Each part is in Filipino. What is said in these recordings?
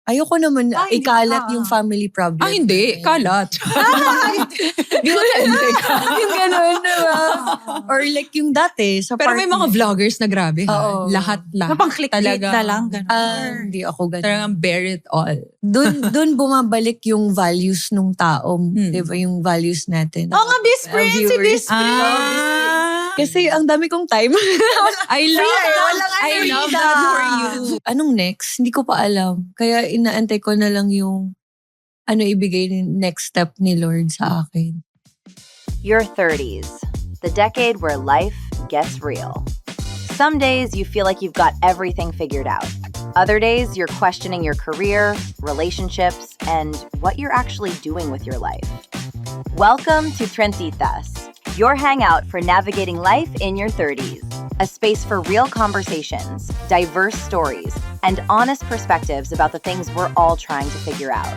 Ayoko naman Hindi. ikalat yung family problem. Hindi. Kalat. Di ko Yung gano'n, diba? Or like yung dati sa Pero may mga vloggers na grabe ha. Oo. Lahat. Kapang clickbait na lang. Hindi ako ganun. Talagang bear it all. Doon bumabalik yung values nung tao. Diba? Yung values natin. Oo nga, Miss Prince. Si Miss Kasi ang dami kong time. I love that for you. Anong next? Hindi ko pa alam. Kaya inaantay ko na lang yung ibigay ni next step ni Lord sa akin. Your 30s, the decade where life gets real. Some days you feel like you've got everything figured out. Other days you're questioning your career, relationships, and what you're actually doing with your life. Welcome to Trentitas, your hangout for navigating life in your 30s. A space for real conversations, diverse stories, and honest perspectives about the things we're all trying to figure out.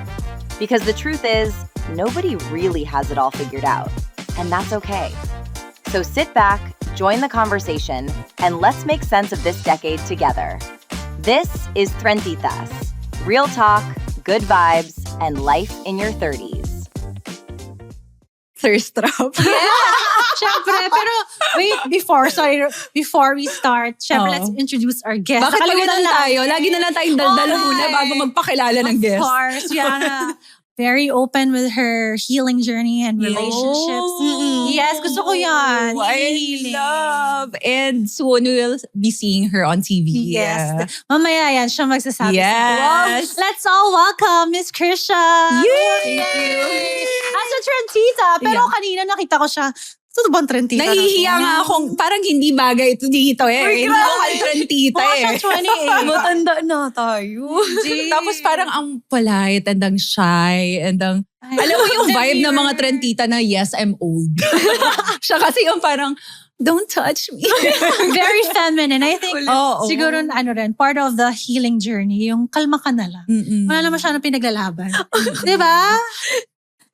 Because the truth is, nobody really has it all figured out. And that's okay. So sit back, join the conversation, and let's make sense of this decade together. This is Trentitas. Real talk, good vibes, and life in your 30s. Thirst trap. Siyempre, pero wait, before we start, siyempre, let's introduce our guest. Bakit Nakalimutan lang tayo? Lagi na lang tayong daldal muna bago magpakilala ng guest. Of course, Yana. Very open with her healing journey and relationships. Yes, gusto ko yan. I love. And soon we'll be seeing her on TV. Yes. Mamaya yan, siya magsasabi. Yes. Wow. Let's all welcome Miss Krisha. Yay! Thank you. As a Trentita. Pero kanina nakita ko siya. Ito bang Trentita? Nahihiya nga akong parang hindi bagay ito dito eh. Hindi ako kay Trentita eh. Siya 28. Matanda na tayo. Tapos parang ang polite and ang shy and ang alam mo yung vibe ng mga Trentita na yes, I'm old. Siya kasi yung parang don't touch me. Very feminine. I think siguro part of the healing journey, yung kalma ka na lang. Wala naman siya na pinaglalaban. Diba?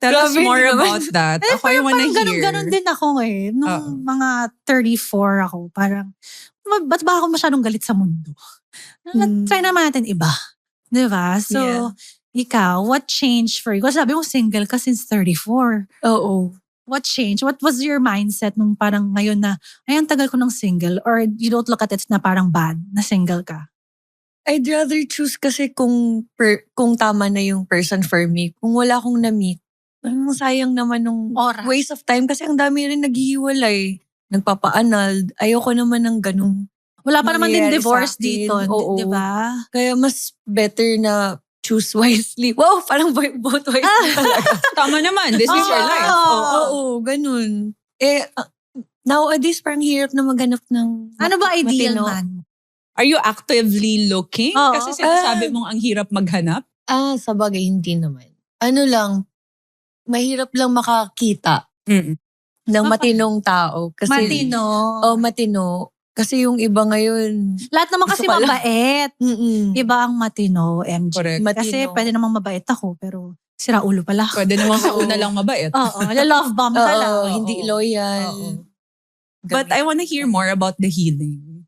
Tell us more about that. Eh, Ako yung wanna hear. Ganun din ako eh. Nung mga 34 ako, parang, ba't ba ako masyadong galit sa mundo? Try naman natin iba. Diba? So, ikaw, what changed for you? Kasi sabi mo single ka since 34. Oo. What changed? What was your mindset nung parang ngayon na, ay, ang tagal ko ng single? Or you don't look at it na parang bad na single ka? I'd rather choose kasi kung tama na yung person for me. Kung wala akong na-meet, sayang naman nung oras. Waste of time kasi ang dami rin naghihiwalay. Nagpapa-anal. Ayoko naman ng ganung wala pa naman din divorce sa akin. dito. Oo. Diba? Kaya mas better na choose wisely. Wow, parang both wisely talaga. Tama naman. This is your life. Oo, ganun. Nowadays parang hirap na maghanap ng Ano ba ideal matino. man? Are you actively looking? Oo. Kasi sinasabi mong ang hirap maghanap. Sa bagay, hindi naman. Mahirap lang makakita ng matinong tao. Kasi, Matino. Matino. Kasi yung iba ngayon, Lahat naman kasi gusto ko lang. mabait. Iba ang matino, MJ. Correct. Kasi Matino. pwede namang mabait ako, pero sira ulo pala ako. Pwede naman kauna lang mabait. Oo, love bomb ka lang. hindi loyal. Oo. But I want to hear more about the healing.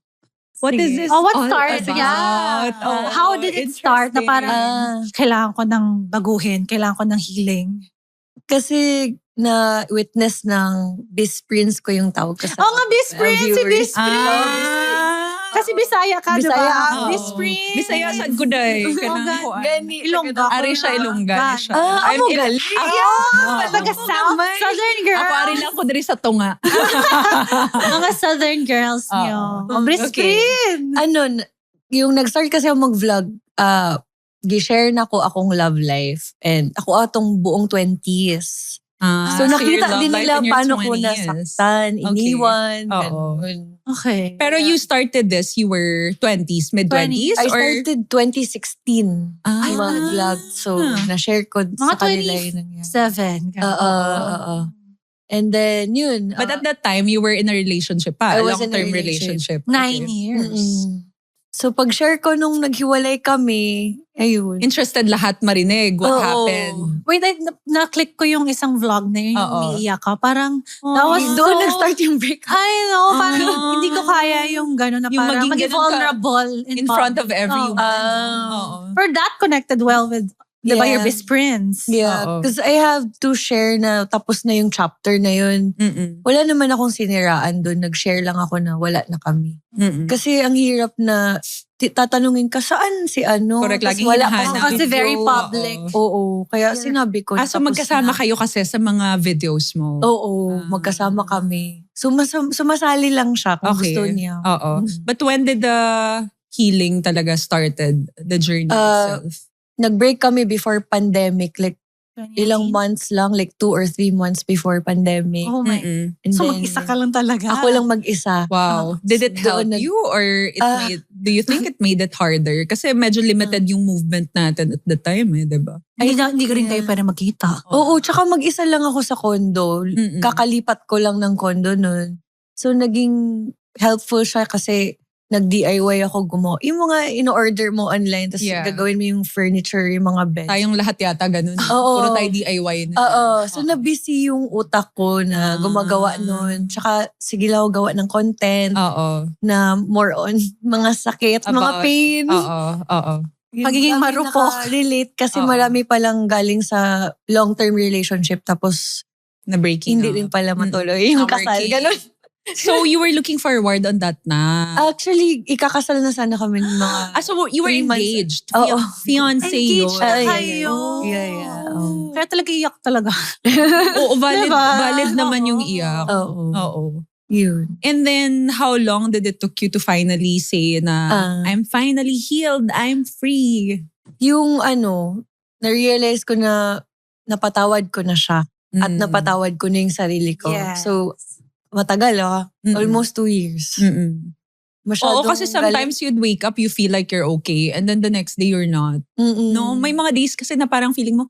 What is this Oh, what all started? about? Yeah. Oh, How did it start na interesting. parang kailangan ko ng baguhin, kailangan ko ng healing? Kasi na-witness ng Bis Prince ko yung tawag ko sa Oo nga, Bis Prince, si Bis viewers. Prince. Kasi Bisaya ka, Bisaya diba? ako. Bis Prince. Bisaya sa Guday. Gani. Ilongga. Ari siya Ilongga siya. Ako galing. Taga South. Southern girl. Ako ari lang ko diri sa tunga. Mga Southern girls niyo. Bis Okay. Prince. Yung nag-start kasi ako mag-vlog, gi-share na ko akong love life. And ako atong buong 20s. So nakita din nila paano ko nasaktan, iniwan, ganun. Okay. Pero you started this, you were 20s, mid-20s? I or started 2016 mag-vlog. So, na-share ko Mga sa kanila yung nangyari. 27. Oo. And then, yun. But at that time, you were in a relationship pa. I was in a Long-term relationship. relationship. 9 years. So pag-share ko nung naghiwalay kami, ayun. Interested lahat marinig what Oo. happened. Wait, na-click ko yung isang vlog na yun, yung Oo. umiiyak ka. Parang, that was Doon so- nag-start yung breakup. I know, parang hindi ko kaya yung gano'n na Yung parang maging maging ganun ka vulnerable In front of everyone. Ah. Oo. For that, connected well with, diba, your Yeah. best friends. Yeah, Oo. because I have to share na tapos na yung chapter na yun. Mm-mm. Wala naman akong siniraan doon. Nag-share lang ako na wala na kami. Mm-mm. Kasi ang hirap na tatanungin ka, saan si ano? Correct, Tas laging wala hinahanap. pa Kasi video. very public. Oo, kaya sinabi ko. So tapos magkasama na. kayo kasi sa mga videos mo. Oo, Ah. magkasama kami. Sumasali lang siya kung Okay. gusto niya. Oo. But when did the healing talaga started? The journey itself? Nag-break kami before pandemic. Like, 2019. ilang months lang. Like 2 or 3 months before pandemic. Oh my. Mm-mm. And So then, mag-isa ka lang talaga. Ako lang mag-isa. Wow. Did it help Doon you or do you think it made it harder? Kasi medyo limited yung movement natin at the time diba? Hindi ko rin kayo pwede magkita. Oo, tsaka mag-isa lang ako sa condo. Mm-mm. Kakalipat ko lang ng condo nun. So, naging helpful siya kasi nag-DIY ako gumawa. Yung mga in-order mo online, tapos Yeah. gagawin mo yung furniture, yung mga beds. Tayong lahat yata ganun. Oo. Puro tayo DIY na. Oo. So, nabusy yung utak ko na gumagawa nun. Tsaka, sige lang ako gawa ng content Oo. na more on mga sakit, mga About- pain. Oo. Yung Pagiging dami marupok. relate kasi Oo. marami palang galing sa long-term relationship tapos Na breaking hindi up. rin pala matuloy yung Not kasal. working. Ganun. So you were looking forward on that na. Actually, ikakasal na sana kami ng mga... So you were 3 months. engaged. Oo. Fiancé yun. Engaged na Ay, kayo. yeah. Oh. Kaya talaga iyak talaga. Oo, valid, Diba? valid naman yung Oo. iyak. Oo. Oo. Yun. And then, how long did it took you to finally say na, I'm finally healed, I'm free? Yung na-realize ko na napatawad ko na siya at napatawad ko na yung sarili ko. Yes. So, matagal Mm-mm. almost 2 years. Mm-mm. Oo, Masyadong kasi sometimes you'd wake up, you feel like you're okay, and then the next day you're not. No, may mga days kasi na parang feeling mo,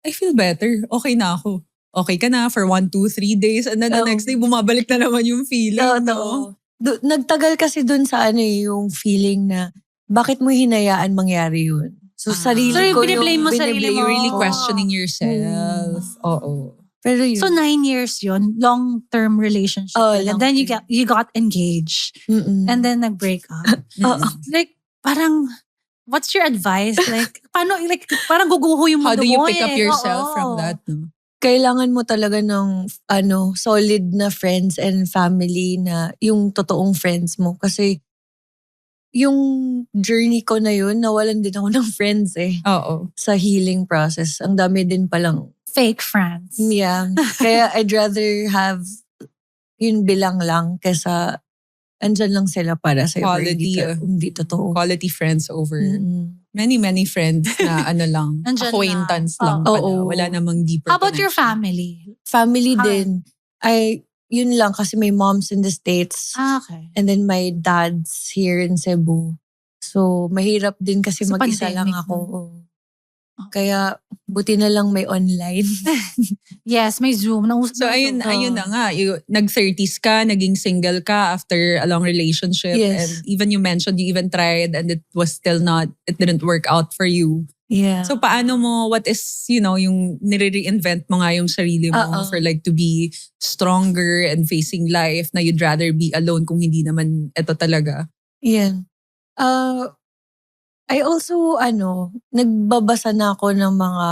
I feel better. Okay na ako. Okay ka na for 1, 2, 3 days, and then the Oo. next day bumabalik na naman yung feeling. Oo. Nagtagal kasi dun sa yung feeling na bakit mo hinayaan mangyari yun? So, sarili So, ko biniblame mo sarili mo. You're really Oo. questioning yourself. Oo. Pero yun. So 9 years yun, long-term relationship. Oh, and then long-term. you got engaged. Mm-mm. And then nag-break up. Oo. Like, parang, what's your advice? Like, paano, like, parang guguho yung How mundo do you mo pick up yourself Oo. from that? No? Kailangan mo talaga ng solid na friends and family na yung totoong friends mo. Kasi yung journey ko na yun, nawalan din ako ng friends Oo. sa healing process. Ang dami din palang. Fake friends. Yeah. Kaya I'd rather have yun bilang lang kesa andyan lang sila para sa Quality, hindi totoo. Quality friends over Mm-mm. many friends na lang, Nandyan acquaintance lang lang. pala. Oo. Wala namang deeper How about your connection. family? Family How- din. Yun lang kasi may moms in the States. Okay. And then my dad's here in Cebu. So, mahirap din kasi Sa mag-isa lang pandemic, ako. Oo. Kaya, buti na lang may online. Yes, may Zoom. So ayun na nga, nag-30s ka, naging single ka after a long relationship. Yes. And even you mentioned you even tried and it didn't work out for you. Yeah. So paano mo, what is, yung nire-reinvent mo nga yung sarili mo Oo. for like to be stronger and facing life na you'd rather be alone kung hindi naman ito talaga. Yan. I also, nagbabasa na ako ng mga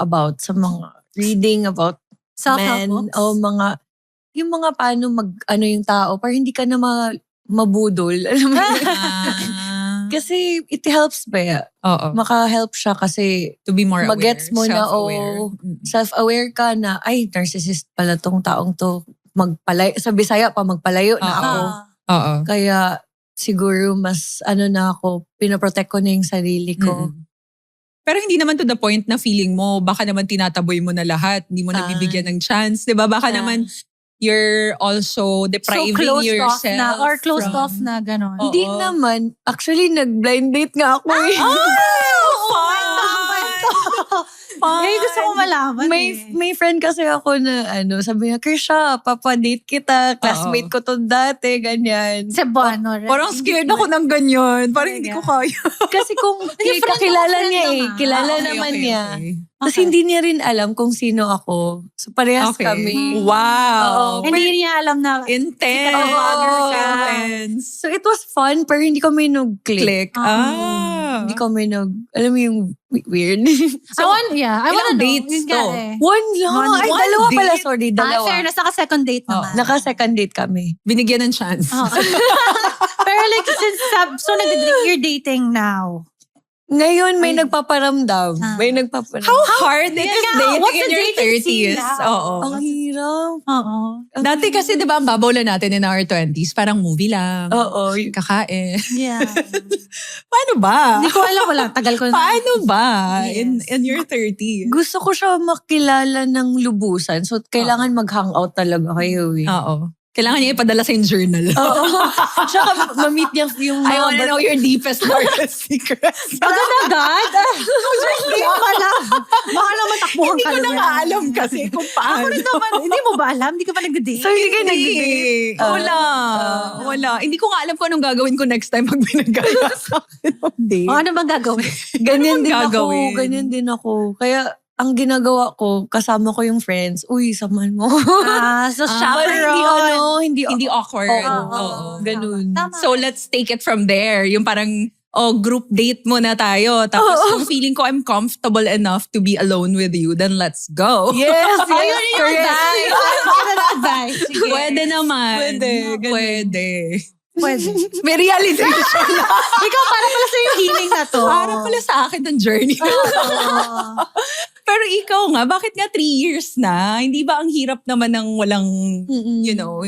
about sa mga reading about Self-help men. books? O yung mga paano yung tao para hindi ka na mabudol. Alam mo yun? Kasi it helps ba? Oo. Maka-help siya kasi To be more aware. magets mo na, self-aware. self-aware ka na, ay, narcissist pala tong taong to. Sa Bisaya pa, magpalayo na Oo. ako. Oo. Kaya siguro mas na ako, pinaprotect ko na yung sarili ko. Mm-mm. Pero hindi naman to the point na feeling mo, baka naman tinataboy mo na lahat, hindi mo nabibigyan ng chance, di ba? Baka naman you're also depriving closed yourself. off na, or closed from- off na gano'n. Oo. Hindi naman. Actually, nag-blind date nga ako eh. Oh, fun! fun. gusto ko malaman May friend kasi ako na sabi niya, Krisha, papadate kita. Classmate ko to dati, ganyan. Cebuano. Parang scared ako ng ganyan. Parang hindi ko kaya. Kasi kung friend kakilala ako, niya friend naman. kilala Okay, naman okay, niya. okay. Tapos hindi niya rin alam kung sino ako. So parehas Okay. kami. Wow. Hindi niya alam na Intense. Sikat na vlogger ka. Intense. So it was fun, pero hindi kami nag-click. Click. Ah. Hindi kami alam mo yung weird. I want ilang to know. dates Yun nga to? eh. One lang. One Dalawa pala, date? sorry. Dalawa. Fairness, naka-second date Oh. naman. Naka-second date kami. Binigyan ng chance. Oo. Pero like, so you're dating now. Ngayon, may Ay. nagpaparamdam. May nagpaparamdam. How hard it is nga, dating what's in the your dating scene 30s. now? Oo. Ang hirap. Oo. Dati kasi, di ba, ang babaw lang natin in our 20s, parang movie lang. Oo. Kakain. Yeah. Paano ba? Hindi ko alam, wala. Tagal ko na. Paano ba Yes. in your 30s? Gusto ko siya makilala ng lubusan. So, kailangan mag-hangout talaga kayo eh. Oo. Kailangan niya ipadala sa yung journal. Oo. Tsaka ma-meet niya yung I wanna know your deepest, darkest secrets. Agad? Hindi ko alam. Baka naman takbuhan Hindi ka ko na naman. nga alam kasi kung paano. Ako rin naman. Hindi mo ba alam? Hindi ka pa nag-date? So, hindi kayo nag-date? Wala. Hindi ko nga alam kung anong gagawin ko next time pag binagaya sa akin ng date. O ano bang gagawin? Ganyan din gagawin? ako. Ganyan din ako. Kaya, ang ginagawa ko, kasama ko yung friends, uy, samahan mo. So Pero hindi Hindi awkward. Oo. Ganun. Tama. So let's take it from there. Yung parang, group date muna tayo. Tapos kung feeling ko I'm comfortable enough to be alone with you, then let's go. Yes, Yun yung correct. advice. Yun yung advice. Sige. Pwede naman. Pwede, ganun. Pwede. Pwede. May realization na. Ikaw, para pala sa yung healing na to. Para pala sa akin ng journey. Oo. Pero ikaw nga, bakit nga 3 years na? Hindi ba ang hirap naman ng walang, Mm-mm. you know,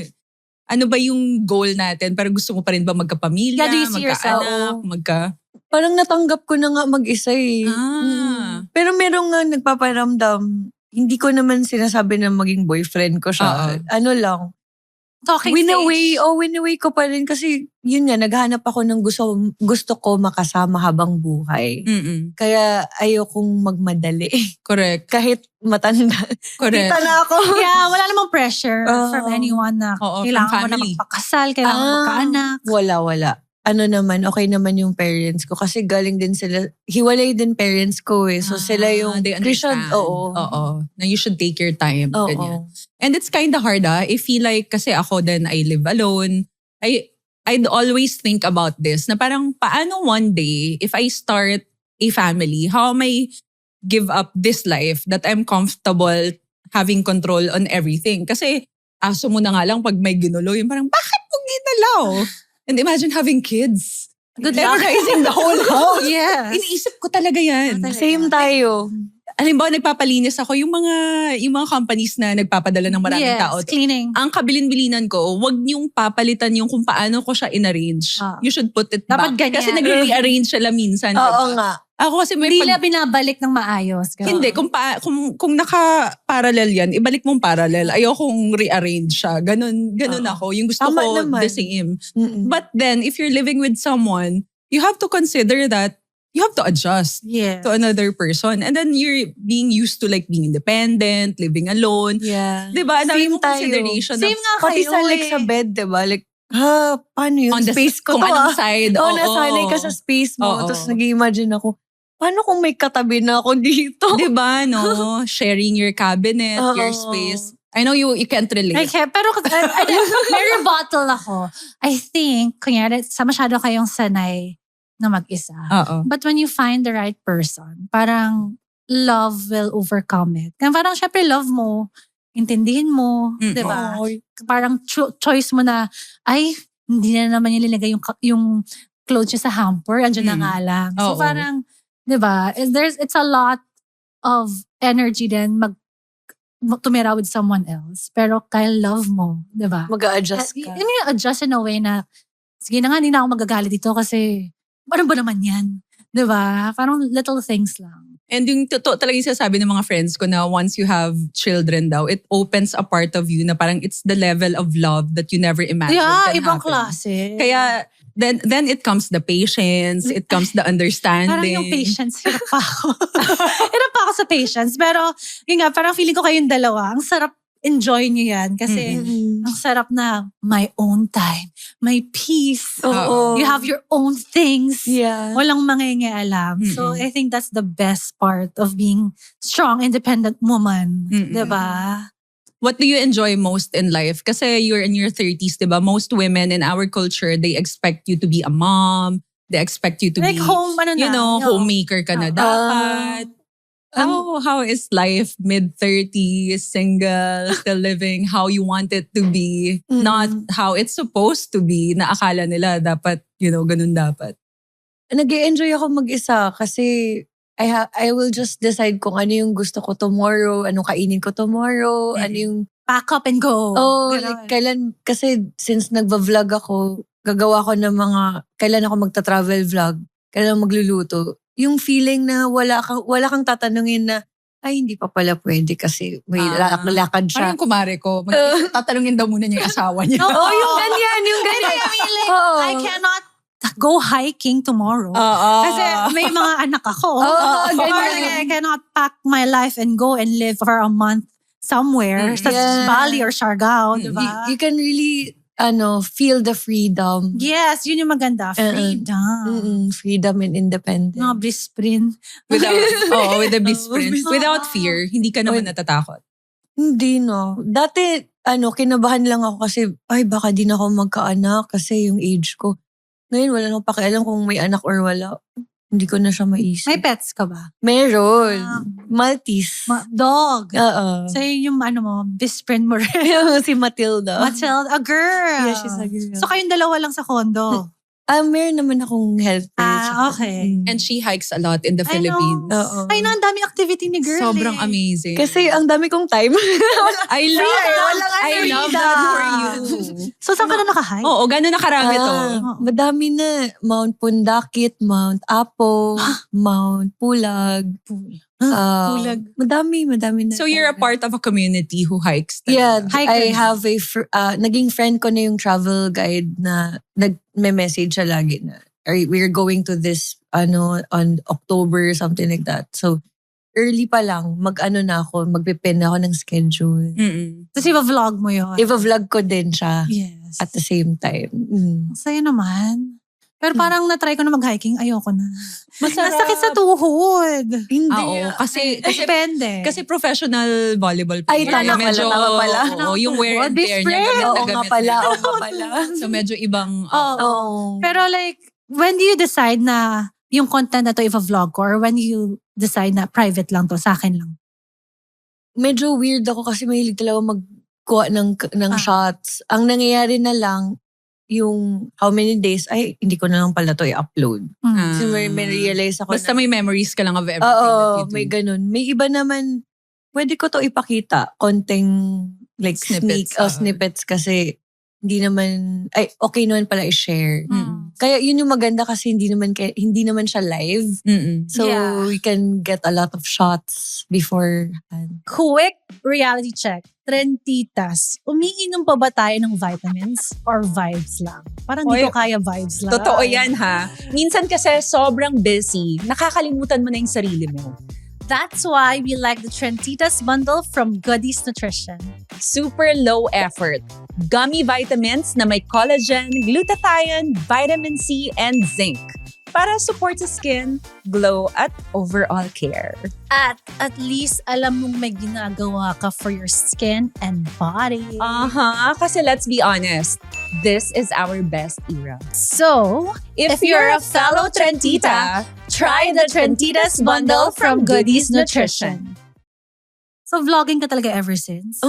ano ba yung goal natin? Pero gusto mo pa rin ba magkapamilya, Yeah, do you see magkaanak, Parang natanggap ko na nga mag-isa eh. Ah. Pero merong nga nagpaparamdam. Hindi ko naman sinasabi na maging boyfriend ko siya. Oo. Ano lang. Talking Winaway stage. ko pa rin kasi yun nga, naghahanap ako ng gusto ko makasama habang buhay. Mm-mm. Kaya ayokong magmadali. Correct. Kahit matanda. Correct. Tita na ako. Yeah, wala namang pressure Oo. from anyone na Oo, kailangan from mo na family. magpakasal, kailangan mo magkaanak. Wala. Ano naman, okay naman yung parents ko. Kasi galing din sila, hiwalay din parents ko eh. So sila yung they Christian. understand. Oo. Na you should take your time. Oo. Ganyan. And it's kind of hard I feel like kasi ako then I live alone. I'd always think about this na parang paano one day if I start a family, how am I give up this life that I'm comfortable having control on everything? Kasi aso mo na nga lang pag may ginulo, yung parang bakit mo ginalaw? And imagine having kids. Good luck. Terrorizing the whole house. Yes. Iniisip ko talaga yan. Same tayo. Halimbawa, nagpapalinis ako, yung mga companies na nagpapadala ng maraming Yes, tao. cleaning. Ang kabilin-bilinan ko, wag niyong papalitan yung kung paano ko siya in-arrange. Ah. You should put it Dapat back. ganyan. Kasi nagre-rearrange sila minsan. Oo diba? nga. Ako kasi may Hindi na binabalik ng maayos. Ganun. hindi, kung naka-parallel yan, ibalik mong parallel. Ayokong rearrange siya. Ganun ako. Yung gusto Tama ko, naman. the same. Mm-mm. But then, if you're living with someone, you have to consider that you have to adjust Yeah. to another person. And then you're being used to like being independent, living alone. Yeah. Diba? Ang dami Same mong tayo. consideration. Same nga kayo Pati sa like eh. sa bed, diba? Like, paano yun? on the Space ko kung to anong side. Oo, Oo, nasanay ka sa space mo. Oo. Tapos nag-imagine ako, paano kung may katabi na ako dito? Diba, no? Sharing your cabinet, your Oo. space. I know you can't relate. Okay, pero may rebuttal ako. I think, kunyari, masyado kayong sanay na mag-isa. Oo. But when you find the right person, parang love will overcome it. Kaya parang syempre love mo, intindihin mo, Mm. di ba? Oo. Parang choice mo na, ay, hindi na naman yung linagay yung clothes niya sa hamper, andyan na nga lang. So Oo. parang, di ba, it's a lot of energy din tumira with someone else. Pero kaya love mo, di ba? Mag-a-adjust ka. Yun yung adjust in a way na, sige na nga, hindi na ako magagalit dito kasi, ano ba naman yan? Diba? Parang little things lang. And yung totoo talaga yung sasabi ng mga friends ko na once you have children daw, it opens a part of you na parang it's the level of love that you never imagined Yeah, can ibang happen. klase. Kaya then it comes the patience, it comes the understanding. Parang yung patience, hirap pa ako. Hirap pa ako sa patience. Pero, yun nga, parang feeling ko kayong dalawa, ang sarap enjoy nyo yan. Kasi, ang sarap na my own time, my peace. Oo. You have your own things. Yeah. Walang mangingialam. So, I think that's the best part of being strong, independent woman. Diba? What do you enjoy most in life? Kasi you're in your 30s, diba? Most women in our culture, they expect you to be a mom. They expect you to Like be, home, ano na. homemaker ka na dapat. How is life mid-30s, single, still living how you want it to be, not how it's supposed to be, na akala nila dapat, ganun dapat. Nag-e-enjoy ako mag-isa kasi I will just decide kung ano yung gusto ko tomorrow, anong kainin ko tomorrow, ano yung... Pack up and go. Like, kailan, kasi since nagva-vlog ako, gagawa ko ng mga, kailan ako magta-travel vlog, kailan magluluto. Yung feeling na wala kang tatanungin na, ay, hindi pa pala pwede kasi may lakad siya. Parang kumare ko, tatanungin daw muna niya yung asawa niya. yung ganyan. I mean, like, I cannot go hiking tomorrow. Kasi may mga anak ako. Or like, I cannot pack my life and go and live for a month somewhere. Sa Bali or Siargao, diba? You can really, feel the freedom. Yes, yun yung maganda. Freedom. Freedom and independence. Mga bliss-sprint. With the bliss friends. Without fear, hindi ka naman natatakot. Hindi, no. Dati, kinabahan lang ako kasi, ay, baka di na ako magkaanak kasi yung age ko. Ngayon, wala nang pakialam kung may anak or wala. Hindi ko na siya maisip. May pets ka ba? Meron. Maltese. Dog. Oo. So yun yung best friend mo rin. Si Matilda. Matilda, a girl. Yeah, she's a girl. So kayong dalawa lang sa condo? Meron naman akong helper. Okay. And she hikes a lot in the I know. Philippines. Oo. Ay na, ang daming activity ni girl. Sobrang amazing. Kasi ang dami kong time. I love that for you. So saan ka na naka-hike? Oo, gano'n na karami to. Madami na. Mount Pundakit, Mount Apo, Mount Pulag. Pulag. Madami na. So you're a part of a community who hikes. Yeah, I Hikers. have naging friend ko na yung travel guide na nag-message siya lagi na we're going to this on October, something like that. So early pa lang, magpipin na ako ng schedule. Tapos i-vlog mo yun. I-vlog ko din siya Yes. at the same time. Sa'yo naman. Pero parang na-try ko na mag-hiking, ayoko na. Masarap. Nasakit sa tuhod. Hindi. Oo, kasi Depende. Kasi professional volleyball Ay, player. tama pala. Oo, yung wear and tear niya. Oo nga pala. So medyo ibang... Oo. Pero like, when do you decide na yung content na to i-vlog ko or when you decide na private lang to, sa akin lang? Medyo weird ako kasi mahilig talaga magkuha ng shots. Ang nangyayari na lang, yung how many days, ay, hindi ko na lang pala to i-upload. Kasi may realize ako Basta na, may memories ka lang of everything that you do. may ganun. May iba naman, pwede ko to ipakita. Konting like Snippets, snippets kasi hindi naman, okay naman pala i-share. Kaya yun yung maganda kasi hindi naman siya live. So Yeah. we can get a lot of shots beforehand. Quick reality check. Trentitas, umiinom pa ba tayo ng vitamins or vibes lang? Parang di ko kaya vibes lang. Totoo yan ha. Minsan kasi sobrang busy, nakakalimutan mo na yung sarili mo. That's why we like the Trentitas bundle from Goodies Nutrition. Super low effort. Gummy vitamins na may collagen, glutathione, vitamin C, and zinc. Para support sa skin, glow, at overall care. At least alam mong may ginagawa ka for your skin and body. Kasi let's be honest, this is our best era. So, If you're a fellow Trentita, try the Trentitas bundle from Goodies Nutrition. So, vlogging ka talaga ever since?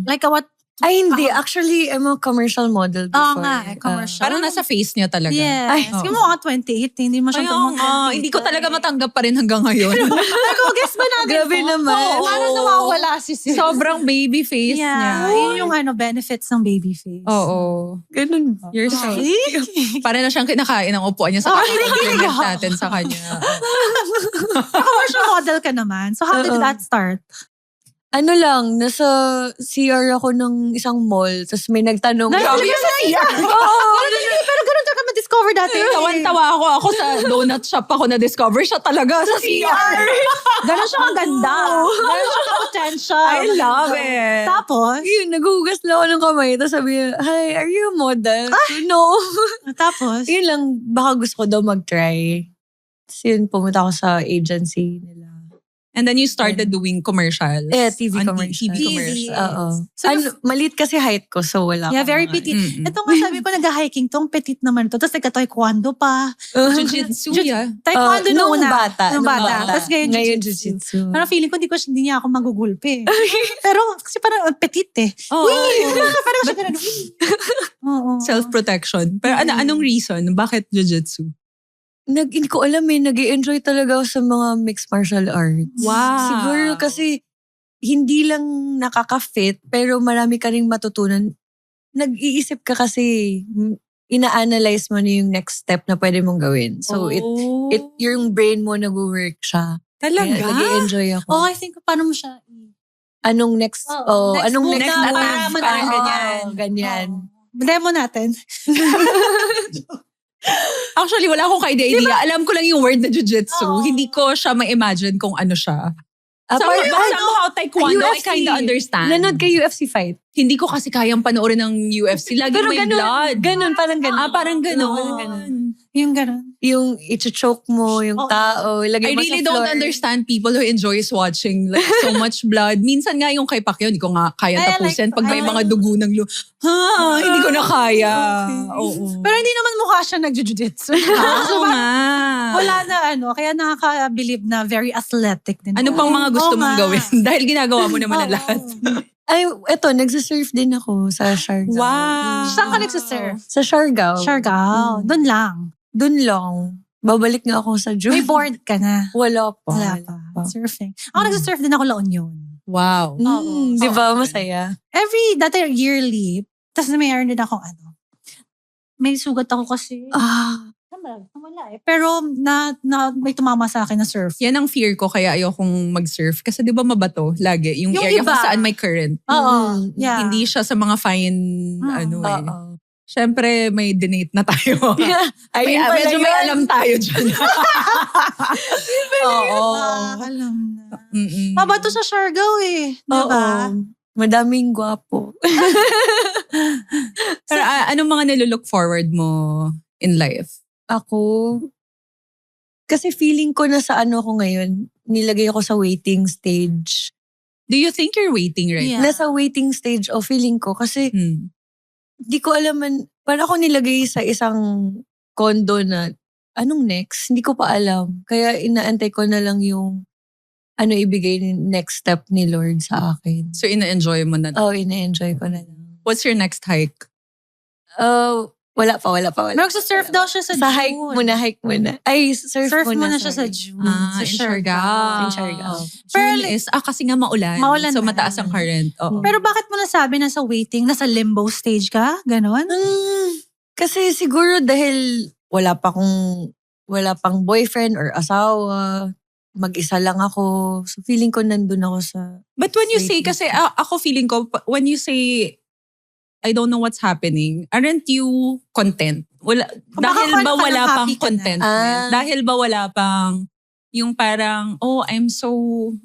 Like, what? Ay, hindi. Actually, I'm a commercial model Oo before. nga, commercial. Parang nasa face niya talaga. Yes. Ay, Yung mga 28, hindi masyadong Hindi ko talaga matanggap pa rin hanggang ngayon. Ako, guess ba natin? Grabe naman. Oo, parang nawawala si sis. Sobrang baby face Yeah, niya. yun yung benefits ng baby face. Oo. Ganun ba? You're so... Para na siyang kinakain ang upuan niya sa compliment natin sa kanya. Commercial model ka naman. So how did that start? Ano lang, nasa CR ako ng isang mall, tapos may nagtanong. Grabe yun sa CR? Oo. Pero ganun ka na-discover dati. Tawan-tawa ako sa donut shop ako na-discover siya talaga sa CR. Ganon siya kaganda. Ganon siya ka-potential. I love it. Tapos, Yun, naguhugas lang ako ng kamay. Tapos sabi niya, hi, are you a model? No. tapos, Yun lang, baka gusto ko daw mag-try. Tapos yun, pumunta ako sa agency nila. And then you started doing commercials. TV on commercials. TV commercials. Oo. So, maliit kasi height ko, so wala yeah, akong very mga- petite. Mm-mm. Ito nga sabi ko, nag-hiking tong petit naman to. Tapos nagka-taekwondo pa. Jiu-jitsu, yeah. Taekwondo nung nung una. bata. Nung nung bata. Tapos ngayon jiu-jitsu. Parang feeling ko hindi niya ako magugulpe. Pero kasi parang petit eh. Oh, Parang siya ganun. Oo. self-protection. Pero anong reason? Bakit jiu-jitsu? Hindi ko alam nag-i-enjoy talaga ako sa mga mixed martial arts. Wow. Siguro kasi hindi lang nakaka-fit, pero marami ka ring matutunan. Nag-iisip ka kasi, ina-analyze mo na yung next step na pwede mong gawin. So, yung brain mo nag-work siya. Talaga? Kaya nag-i-enjoy ako. Oh, I think paano mo siya Anong next, next anong move next na move? para Parang ganyan. ganyan. Demo natin. Actually, wala akong idea. Alam ko lang yung word na jiu-jitsu. Oo. Hindi ko siya ma-imagine kung ano siya. Parang- Somehow, taekwondo, I UFC. kind of understand. Nanood ka UFC fight. Hindi ko kasi kayang panoorin ng UFC. Lagi Pero may blood. Ganun, parang ganun. Parang ganun. Parang ganun. Yung gano'n. Yung i-choke mo, yung Oo. tao, ilagay I mo really sa don't floor. understand people who enjoys watching like so much blood. Minsan nga yung kay Pacquiao, hindi ko nga kaya I tapusin. like- Pag may I like- mga dugo ng hindi ko na kaya. Okay. Oo. Pero hindi naman mukha siya nag-jiu-jitsu. Oo nga. Wala na kaya nakaka-believe na very athletic din. Ano pang mga gusto Oo mong nga. gawin? Dahil ginagawa mo naman ang Oo. lahat. Ay, eto, nagsasurf din ako sa Siargao. Wow. Saan ka nagsasurf? Sa Siargao. Siargao. Mm. Doon lang. Doon lang. Babalik nga ako sa June. May board ka na. Wala pa. Wala pa. Surfing. Ako nagsasurf din ako La Union. Wow. Oo. Di ba? Masaya. Dati yearly. Tapos mayroon din akong may sugat ako kasi. Wala eh. Pero may tumama sa akin na surf. Yan ang fear ko kaya ayokong mag-surf. Kasi di ba mabato lagi? Yung area Yung iba. kung saan may current. Oo. Yeah. Hindi siya sa mga fine, Oo. Siyempre, may donate na tayo. Ayun May, pala medyo may yun. alam tayo dyan. Oo. Alam na. Mm-mm. Mabato sa Siargao eh. Diba? Oo. Madaming gwapo. Pero anong mga nilulook forward mo in life? Ako, kasi feeling ko na sa ano ko ngayon, nilagay ako sa waiting stage. Do you think you're waiting right Yeah. Nasa waiting stage o feeling ko kasi di ko alam paano ako nilagay sa isang condo na anong next? Hindi ko pa alam. Kaya inaantay ko na lang yung ibigay ni next step ni Lord sa akin. So, ina-enjoy mo na. Ina-enjoy ko na lang. What's your next hike? Wala pa. Magsasurf daw siya sa Sa June. hike muna. Ay, surf Muna siya sa sorry. June. In Siargao. In Siargao. Pero- June is, kasi nga maulan. Maulan So, na. mataas ang current. Oo. Pero bakit mo nasabi na sa waiting, nasa limbo stage ka? Ganon? Kasi siguro dahil wala pang boyfriend or asawa, mag-isa lang ako. So feeling ko nandun ako sa... But when you say, waiting kasi stage. ako feeling ko, when you say, I don't know what's happening, aren't you content? Dahil ba Baka wala pang happy ka na. contentment? Dahil ba wala pang yung parang, I'm so,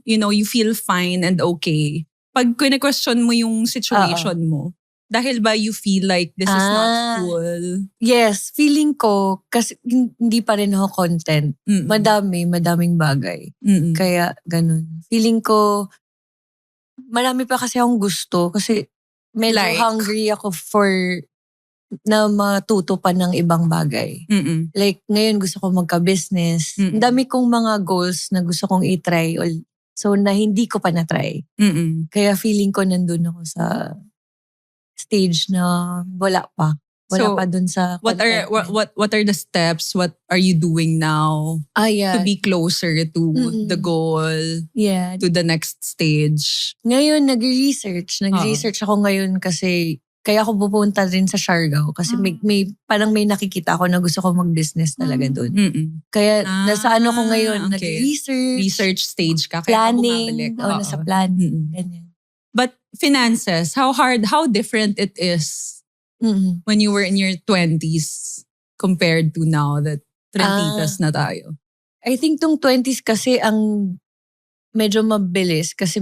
you feel fine and okay. Pag kine-question mo yung situation mo, dahil ba you feel like this is not cool? Yes, feeling ko, kasi hindi pa rin ako content. Mm-mm. Madaming bagay. Mm-mm. Kaya ganun. Feeling ko, marami pa kasi akong gusto. Kasi medyo Like? hungry ako na matuto pa ng ibang bagay. Mm-mm. Like, ngayon gusto ko magka-business. Mm-mm. Ang dami kong mga goals na gusto kong i-try. So, na hindi ko pa na-try. Mm-mm. Kaya feeling ko nandun ako sa stage na wala pa. Wala So, pa dun sa What are the steps? What are you doing now to yeah. be closer to Mm-mm. the goal, Yeah. to the next stage? Ngayon, nag-research. Nag-research ako ngayon kasi kaya ako pupunta rin sa Siargao kasi may parang may nakikita ako na gusto ko mag-business talaga doon. Mm-mm. Kaya nasa ano ko ngayon, okay. nag-research, Research stage ka. Kaya ka planning, bumabalik. Oo. nasa planning. Mm-mm. Ganyan. But finances, how different it is Mm-mm. when you were in your 20s compared to now that trentitas na tayo? I think tong 20s kasi ang medyo mabilis kasi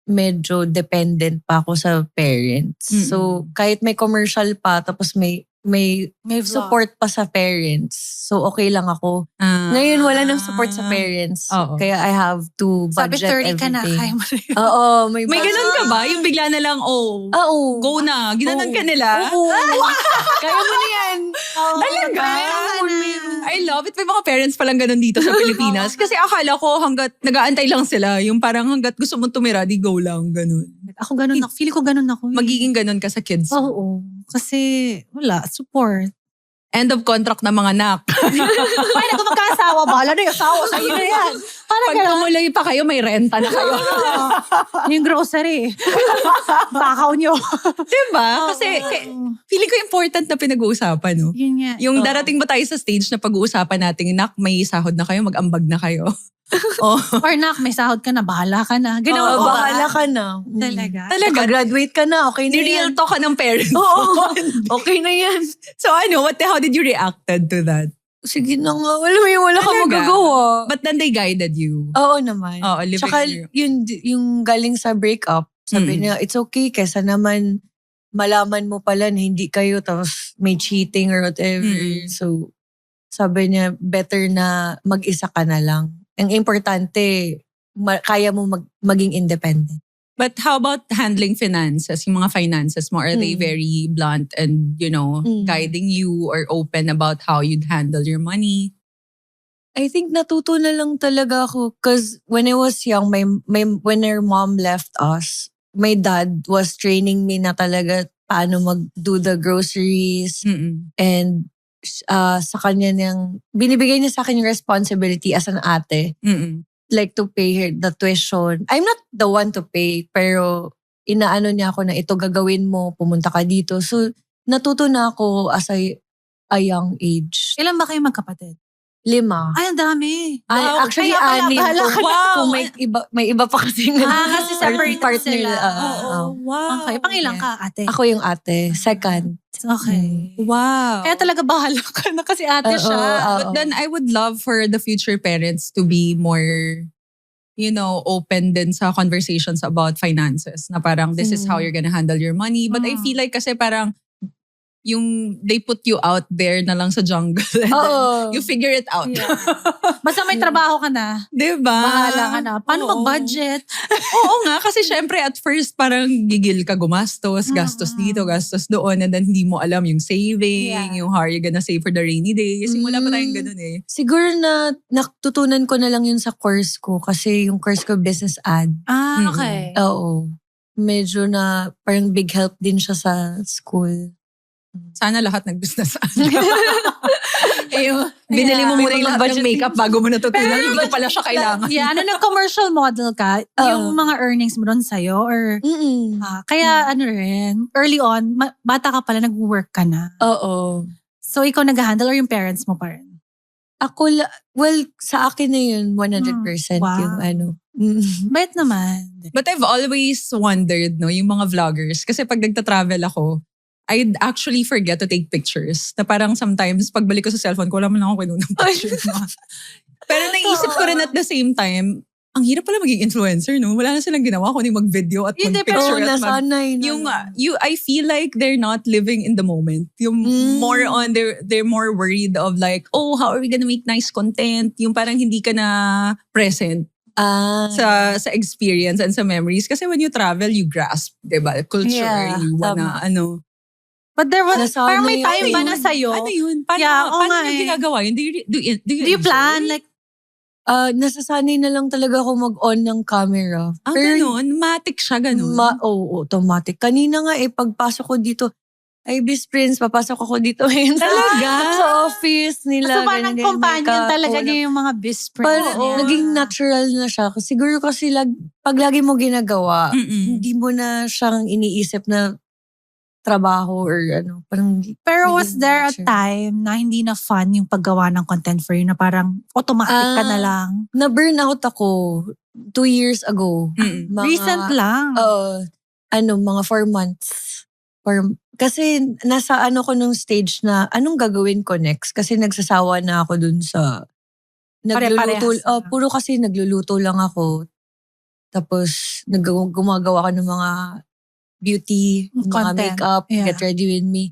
medyo dependent pa ako sa parents. Mm-mm. So kahit may commercial pa tapos may May vlog. support pa sa parents. So okay lang ako. Ngayon wala nang support sa parents. Oo. Kaya I have to Sabi budget 30 ka na, everything. kaya mo na yun. Oo, may May ganun ka ba? Yung bigla na lang, Oo. go na. Ginanon ka nila? Oo. Kaya mo na yan. Talaga? Meron ka na. I love it. May mga parents palang ganun dito sa Pilipinas. Kasi akala ko hanggat nag-aantay lang sila. Yung parang hanggat gusto mong tumira, di go lang. Ganun. Ako ganun ako. Feeling ko ganun ako. Magiging ganun ka sa kids. Oo. Kasi wala, support. End of contract na mga anak. Ay, kung magkaasawa, bahala na yung asawa. Sa'yo na yan. Parang Pag tumuloy pa kayo, may renta na kayo. yung grocery. Bakaw nyo. Diba? Kasi feeling ko important na pinag-uusapan, no? Yun nga. Yung darating ba tayo sa stage na pag-uusapan natin, nak, may sahod na kayo, mag-ambag na kayo. Oh. Or nak, may sahod ka na, bahala ka na. Ginawa ko ba? Bahala ka na. Talaga. Talaga. Graduate ka na, okay na Ni-real yan. talk ka ng parents. Oo, okay na yan. So how did you reacted to that? Sige na nga, wala ka Talaga? magagawa. But then they guided you. Oo naman. Oo, living Tsaka your- yung galing sa breakup, sabi Mm. niya, it's okay kesa naman malaman mo pala na hindi kayo tapos may cheating or whatever. Mm. So, sabi niya, better na mag-isa ka na lang. Ang importante, kaya mo maging independent. But how about handling finances? Yung mga finances mo, are they Mm. very blunt and, guiding you or open about how you'd handle your money? I think natuto na lang talaga ako because when I was young, when our mom left us, my dad was training me na talaga paano mag-do the groceries Mm-mm. and sa kanya binibigay niya sa akin yung responsibility as an ate, Mm-mm. like to pay her the tuition. I'm not the one to pay, pero inaano niya ako na ito gagawin mo, pumunta ka dito. So, natuto na ako as a young age. Ilan ba kayo magkapatid? 5. Ay, ang dami. Ay, actually, Kaya pala, 6. bahala ka na. Kung may iba pa kasi Kasi separated partner. sila. Wow. Okay, pangilang ka, ate? Ako yung ate. Second. Okay. Wow. Kaya talaga bahala ka na kasi ate Oo, siya. oo. But then I would love for the future parents to be more, open din sa conversations about finances. Na parang this is how you're gonna handle your money. But I feel like kasi parang they put you out there na lang sa jungle. And then Oo. you figure it out. Yeah. Basta may trabaho ka na, Diba? bahala ka na. Paano Oo. mag-budget? Oo nga, kasi syempre at first parang gigil ka gumastos, gastos dito, gastos doon, and then hindi mo alam yung saving, Yeah. yung how you're gonna save for the rainy days. Simula pa tayong ganun eh. Siguro na natutunan ko na lang yun sa course ko kasi yung course ko business ad. Okay. Oo. Medyo na parang big help din siya sa school. Sana lahat nag-business binili mo muna yung lahat ng makeup bago mo natutunan. Hindi ko pala siya kailangan. Yeah, nag-commercial model ka, yung mga earnings mo doon sa'yo, or kaya rin, early on, bata ka pala, nag-work ka na. Oo. So, ikaw nag-handle or yung parents mo pa rin? Ako, sa akin na yun, 100% Wow. yung ano. Bait naman. But I've always wondered, yung mga vloggers, kasi pag nagta-travel ako, I'd actually forget to take pictures. Na parang sometimes, pagbalik ko sa cellphone ko, wala man ako kinunang pictures. Pero naisip ko rin at the same time, ang hirap pala maging influencer, no? Wala na silang ginawa kundi mag-video at Hindi, mag-picture. Oo, at nasanay na. I feel like they're not living in the moment. Yung more on, they're more worried of like, oh, how are we gonna make nice content? Yung parang hindi ka na present sa experience and sa memories. Kasi when you travel, you grasp, diba? Culture, Yeah, you wanna, But there was, Nasanay parang may time yun. ba na sa'yo? Ano yun? Paano, Yeah, oo paano nga yung eh. ginagawa yun? Do Do you plan? Like, nasasanay na lang talaga ako mag-on ng camera. Ganun? Matic siya, ganun? Automatic. Kanina nga pagpasok ko dito, ay, Bis Prince, papasok ako dito ngayon. Talaga? Sa office nila. so parang ganyan, companion makeup, talaga wala. niya yung mga best friends Parang niya. naging natural na siya. Siguro kasi pag lagi mo ginagawa, Mm-mm. hindi mo na siyang iniisip na trabaho or ano. Parang, Pero was naging there a natural. time na hindi na fun yung paggawa ng content for you na parang automatic ka na lang? Na-burnout ako 2 years ago. Mm-mm. Mga, Recent lang. mga 4 months. Kasi nasa ano ko nung stage na anong gagawin ko next? Kasi nagsasawa na ako dun sa Pare-parehas na. puro kasi nagluluto lang ako. Tapos gumagawa ka ng mga beauty, mga Content. makeup, Yeah. get ready with me.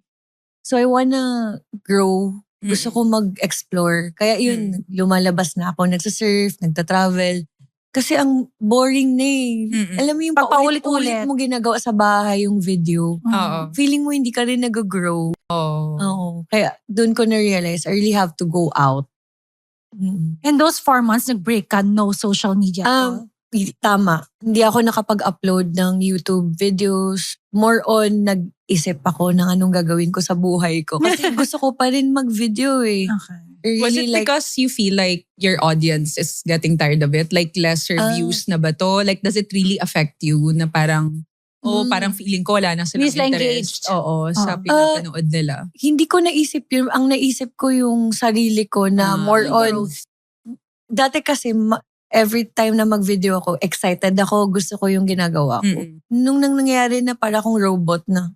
So I wanna grow. Gusto ko mag-explore. Kaya yun, lumalabas na ako, nagsasurf, nagta-travel. Kasi ang boring na eh. Alam mo yung paulit-ulit mo ginagawa sa bahay yung video. Oo. Feeling mo hindi ka rin nag-grow. Oo. Kaya doon ko na-realize, I really have to go out. In those 4 months, nag-break ka, no social media at all? Tama. Hindi ako nakapag-upload ng YouTube videos. More on, nag-isip ako ng anong gagawin ko sa buhay ko. Kasi gusto ko pa rin mag-video eh. Okay. Really, Was it because you feel like your audience is getting tired of it? Like lesser views na ba to? Like does it really affect you na parang, parang feeling ko wala na silang Hindi sila interest. engaged. Oo, sa pinapanood nila. hindi ko naisip yun. Ang naisip ko yung sarili ko na more on, dati kasi every time na mag-video ako, excited ako, gusto ko yung ginagawa ko. Nung nangyari na para akong robot na,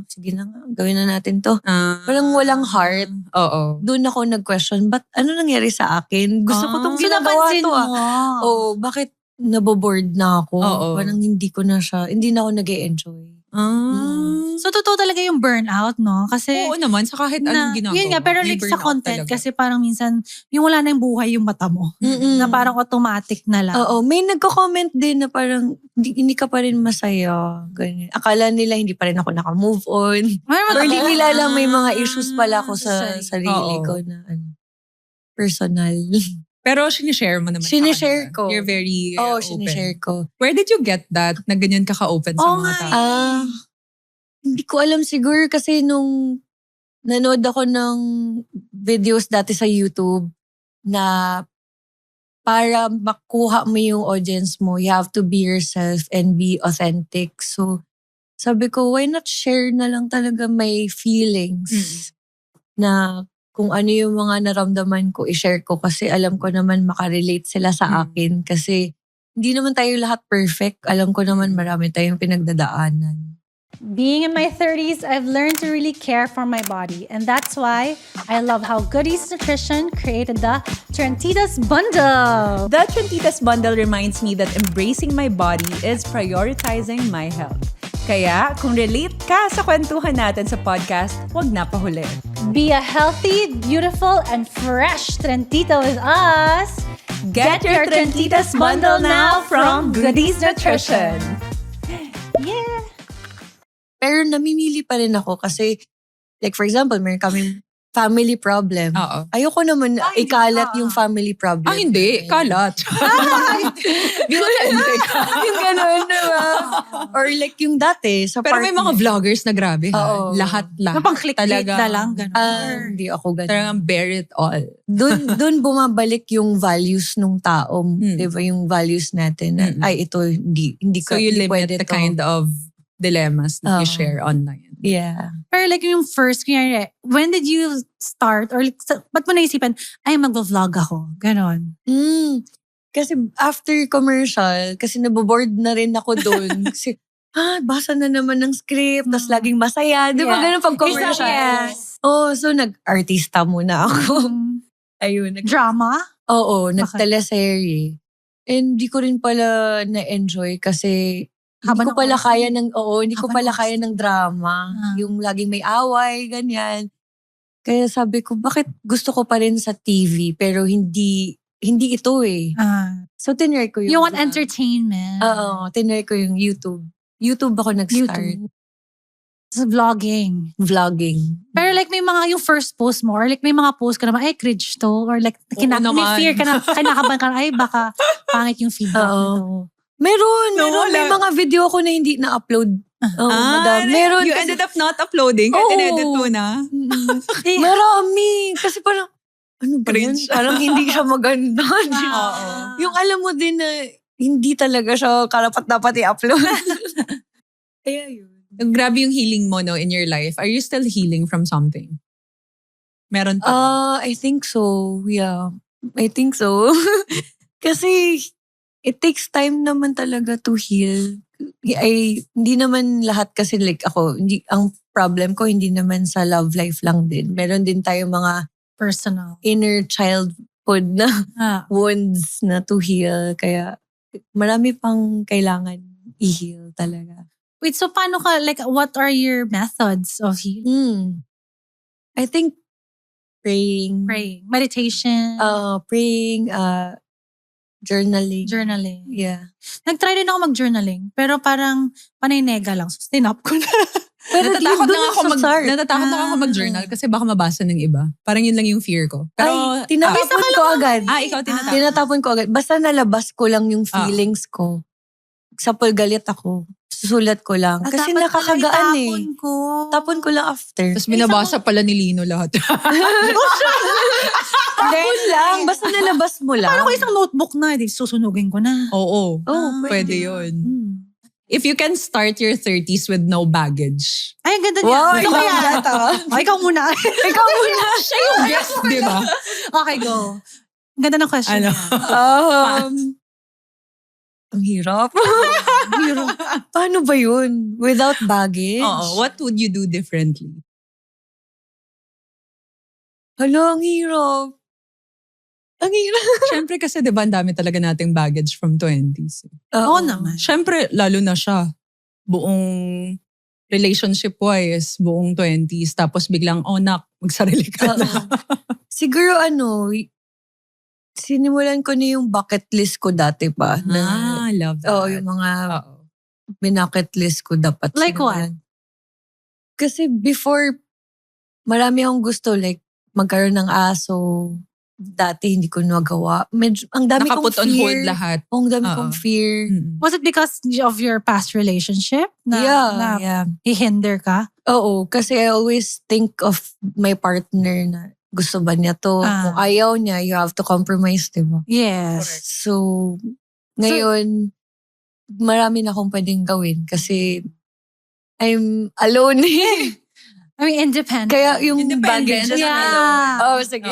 sige na nga, gawin na natin to. Parang walang heart. Oo. Doon ako nag-question, ba't ano nangyari sa akin? Gusto ko tong ginagawa Napansin to mo. bakit naboboard na ako? Oo. Parang hindi na ako nag-e-enjoy. So, totoo talaga yung burnout, no? Kasi, Oo naman, sa kahit anong ginagawa. yun nga, pero may like sa burnout content, talaga. kasi parang minsan, yung wala na yung buhay yung mata mo. Na parang automatic na lang. Oo, may nagko-comment din na parang hindi ka pa rin masaya. Ganyan. Akala nila hindi pa rin ako naka-move on. Or hindi nila alam may mga issues pala ako sa sarili ko na personal. Pero sinishare mo naman Sinishare sa kanila. ko. You're very Oo, open. sinishare ko. Where did you get that? Na ganyan ka ka-open sa Oo mga nga tao? Hindi ko alam siguro kasi nung nanood ako ng videos dati sa YouTube na para makuha mo yung audience mo, you have to be yourself and be authentic. So, sabi ko, why not share na lang talaga my feelings na kung ano yung mga naramdaman ko, i-share ko kasi alam ko naman makarelate sila sa akin kasi hindi naman tayo lahat perfect. Alam ko naman marami tayong pinagdadaanan. Being in my 30s, I've learned to really care for my body. And that's why I love how Goodies Nutrition created the Trentitas Bundle. The Trentitas Bundle reminds me that embracing my body is prioritizing my health. Kaya kung relate ka sa kwentuhan natin sa podcast, huwag na pahuli. Be a healthy, beautiful, and fresh Trentita with us. Get your Trentitas Bundle now from Goodies Nutrition. Yeah. Pero namimili pa rin ako kasi like for example, meron kaming family problem. Oo. Ayoko naman ikalat yung family problem. Hindi. Kalat. Yung gano'n, diba? Or like yung dati sa Pero may mga vloggers na grabe ha. Oo. Lahat. Pang clickbait na lang, gano'n. Hindi ako ganun. Talagang bear it all. Doon bumabalik yung values ng tao. Diba? Yung values natin. Na, ay, ito, hindi So you hindi limit pwede the to. kind of dilemmas that you share online. Yeah. Pero like yung first, kunyari, when did you start? Or like, ba't mo naisipan, ay, mag-vlog ako? Ganon. Kasi after commercial, kasi naboboard na rin ako doon. Kasi, basa na naman ng script, tapos laging masaya. Di ba ganun pag commercial? Yes. So nag-artista muna ako. Ayun. Drama? Oo, nag-teleserye. And di ko rin pala na-enjoy kasi hindi ko pala kaya ng drama. Yung laging may away, ganyan. Kaya sabi ko, bakit gusto ko pa rin sa TV pero hindi ito eh. So tinry ko yung... You want entertainment. Oo, tinry ko yung YouTube. YouTube ako nag-start. Sa vlogging. Vlogging. Pero like may mga yung first post mo or like may mga post ka naman, ay cringe to or like may fear ka na, kinakabahan ka na, ay baka pangit yung feedback nito. Meron. May mga video ko na hindi na-upload. Madam. Meron. You ended up not uploading? At in-edit mo na? Marami. Kasi parang, ano ba yan? Parang hindi siya maganda. Yung alam mo din na hindi talaga siya karapat-dapat i-upload. Kaya yun. Grabe yung healing mo in your life. Are you still healing from something? Meron pa ba? I think so. Yeah. I think so. Kasi it takes time naman talaga to heal. hindi naman lahat kasi like ako, ang problem ko hindi naman sa love life lang din. Meron din tayo mga Personal. inner childhood na wounds na to heal. Kaya marami pang kailangan i-heal talaga. Wait, so paano ka, like, what are your methods of healing? I think praying. Meditation. Praying, journaling. Journaling. Yeah. Nag-try din ako mag-journaling. Pero parang panay-nega lang. So, stinop ko na. Pero natatakot doon lang ako sa start. natatakot lang ako mag-journal kasi baka mabasa ng iba. Parang yun lang yung fear ko. Pero, tinatapon ko agad. ikaw tinatapon. Tinatapon ko agad. Basta nalabas ko lang yung feelings ko. Example, galit ako. Susulat ko lang. Kasi nakakagaan eh. Tapon ko lang after. Tapos binabasa pala ni Lino lahat. Then lang. Basta nalabas mo lang. Parang ko isang notebook na. Susunugin ko na. Oo. Pwede Pwede yun. If you can start your 30s with no baggage. Ay, ang ganda niya. Wow, Gusto ko ikaw yan. yata. Ikaw muna. Ikaw muna. Siya yung guest, di ba? Okay, go. Ang ganda ng question Ano? niya. Ang hirap. Paano ba yun? Without baggage? Oo. What would you do differently? Hala, ang hirap. Ang hirap. Siyempre kasi di ba ang dami talaga nating baggage from 20s. Oo naman. Siyempre, lalo na siya. Buong relationship-wise, buong 20s. Tapos biglang, magsarili ka na. Siguro sinimulan ko na yung bucket list ko dati pa. Love that. Yung mga bucket list ko dapat. Like sinimulan. Kasi before, marami akong gusto like magkaroon ng aso. Dati hindi ko nagawa. Medyo, ang dami kong Nakaput on fear. hold lahat. Ang dami kong fear. Was it because of your past relationship? Na Yeah. i-hinder ka? Oo, kasi I always think of my partner na gusto ba niya to? Kung ayaw niya, you have to compromise, diba? Yes. So, ngayon, marami na akong pwedeng gawin kasi I'm alone eh. I mean, independent. Kaya yung Independent, baggage. Yeah. Sige.